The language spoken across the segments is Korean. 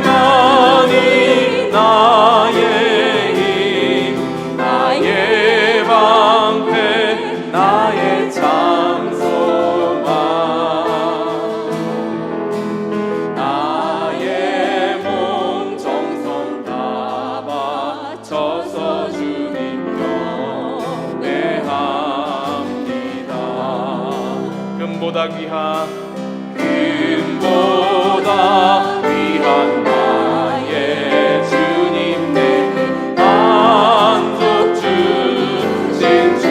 주님만이 나의 힘, 나의 방패, 나의 장소만, 나의 몸 정성 다 바쳐서 주님 경배합니다. 금보다 귀한 나의 주님 내 만족 주신 주,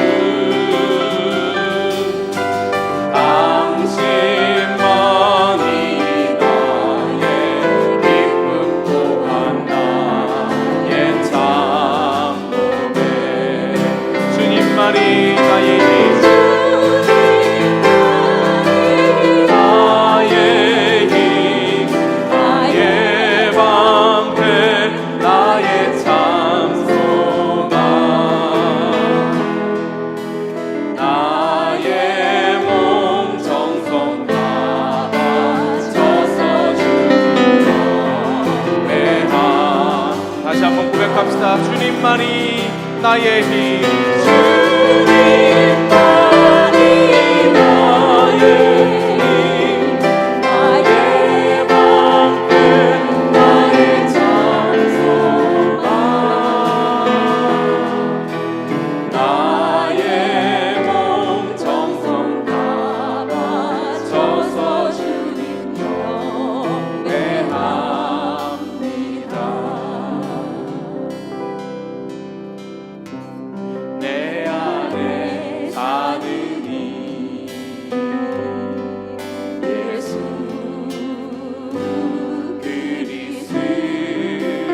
당신만이 나의 기쁨 또한 나의 참 고백. 주님만이 나의 주님만이 나의 힘, 주님만이 나의 힘, 나의 방패, 나의 장소만, 나의 몸 정성 다 바쳐서 주님 경배합니다. 내 안에 사는 이 예수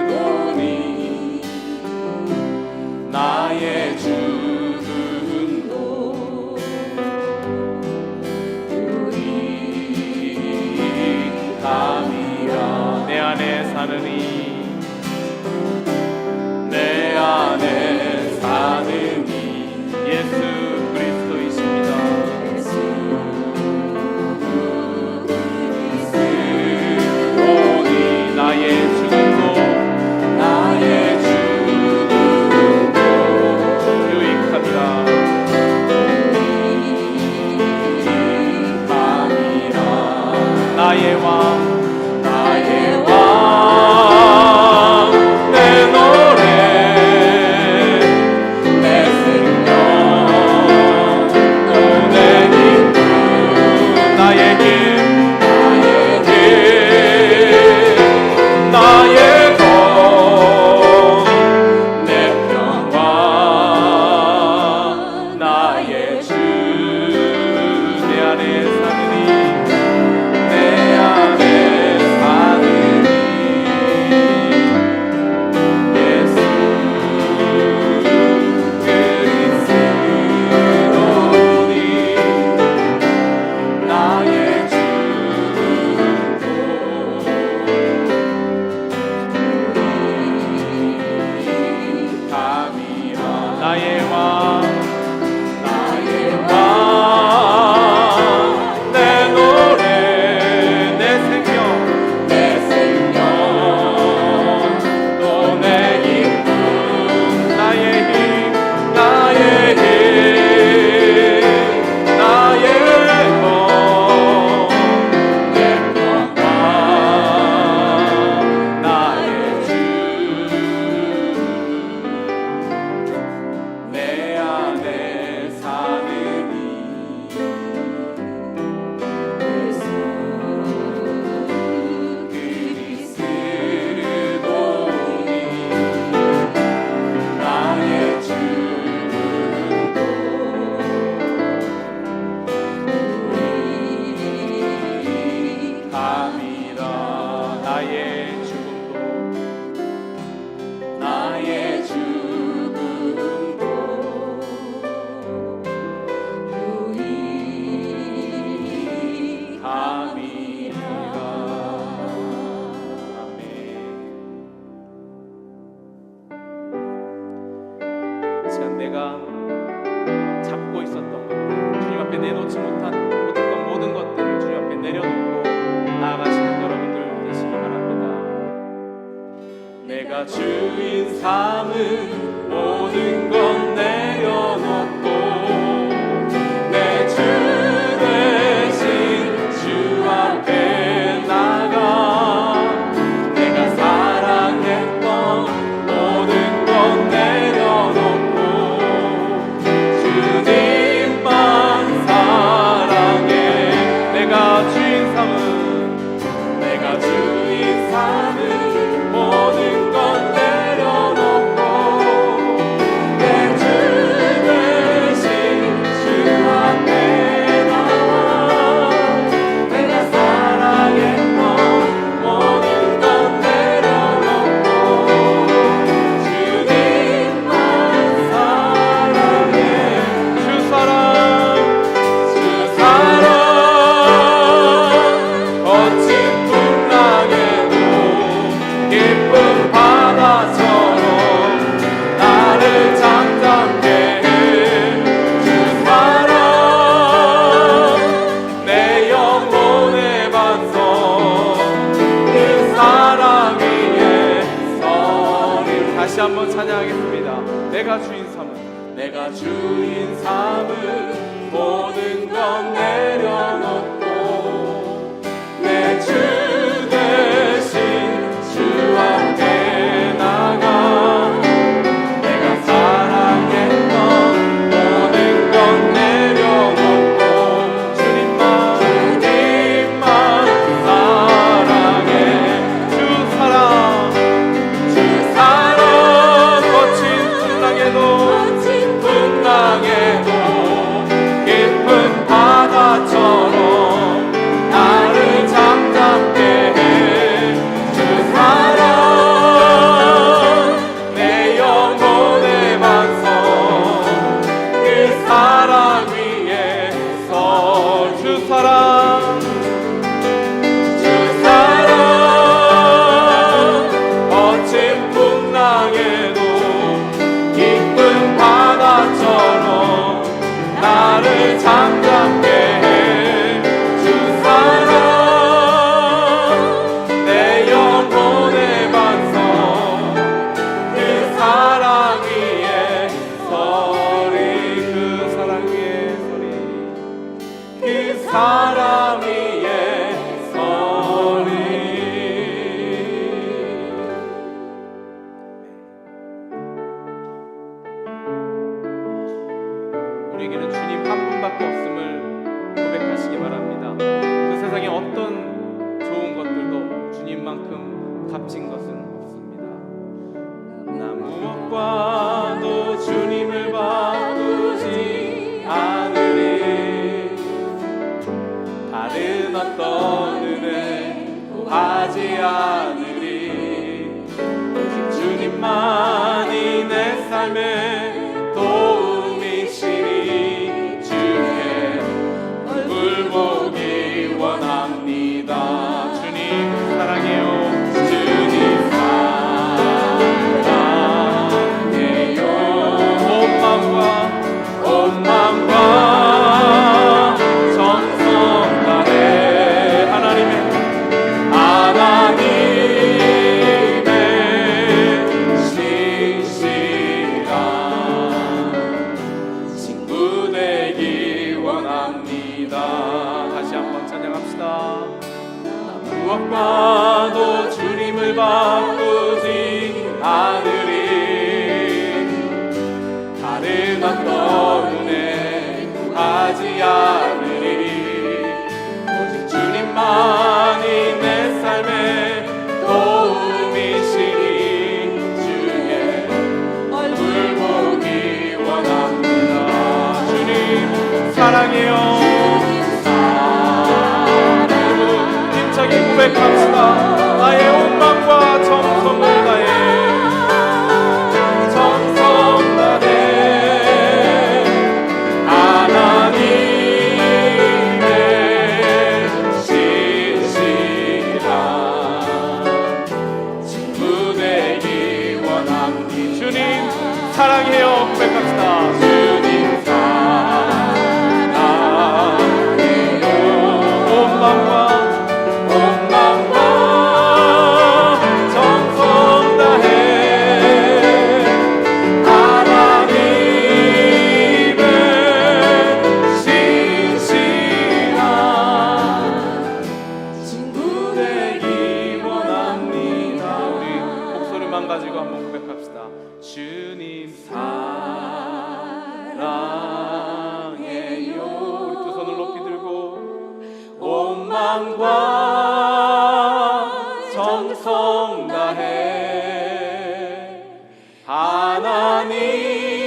그리스도니 나의 죽음도 유익함이라. 내 안에 사는 이, 내 안에 사는 예수 그리스도이십니다. 예수 그리스도니 나의 죽음도, 나의 죽음도 유익함이라. 유익함이라. 나의 왕, 나의 왕, 내 노래, 내가 잡고 있었던 것들, 주님 앞에 내놓지 못한 모든 것들을 주님 앞에 내려놓고 나아가는 내가 주인 삼은 모든 건 내려놓고 내 주 대신 주 앞에 나가 내가 사랑했던 모든 건 내려놓고 주님만 사랑해. 내가 주인 삼은 모든 건 내려놓고 내 주 대신 주 앞에 나와 내가 사랑했던 모든 건 내려놓고 주님만 사랑해. 주 사랑 거친 풍랑에도 깊은 바다처럼 나를 잠잠케 해. 주 사랑 내 영혼의 반성 그 사랑 위에 서리. 다시 한번 찬양하겠습니다. 내가 주인 삼은 모든 건 내려놓고 내 주 대신 주 앞에 나가 내가 사랑했던 모든 건 내려놓고 주님만 사랑해. 주 사랑 거친 풍랑에도 깊은 바다처럼 나를 잠잠케 해. 주 사랑 내 영혼의 반성 그 사랑 위에 서. 주 사랑 거친 풍랑에도 깊은 바다처럼 나를 잠잠케 해. 주 사랑 내 영혼의 반성 그 사랑 위에 서리. 그 사랑 위에 서리. 그 사랑 위에 서리. 우리에게는 주님 한 분밖에 없음을 고백하시기 바랍니다. 그 세상에 어떤 좋은 것들도 주님만큼 값진 것은 없습니다. 나 무엇과도 주님을 바꾸지 않으리. 다른 어떤 은혜 구하지 않으리. 오직 주님만이 내 삶의 도움이시니 주의 얼굴 보기 원합니다. 주님 사랑해요. 주님 사랑해요. 온 마음과 정성 다해 하나님의 신실한 친구 되기 원합니다. 다시 한번 찬양합시다. 무엇과도 주님을 바꾸지 않으리. 다른 어떤 은혜 구하지 않으리. 오직 주님만이 내 삶의 도움이시니 주의 얼굴 보기 원합니다. 주님 사랑해요. 힘차게 고백합시다. 나의 온 마음과 정성을 다해 하나님의 신실한 친구 되기 원합니다. 주님 사랑해요. 고백합시다. 주님 사랑해요. 온 마음과 가지고 한번 고백합시다. 주님 사랑해요. 우리 두 손을 높이 들고 온 마음과 정성 다해 하나님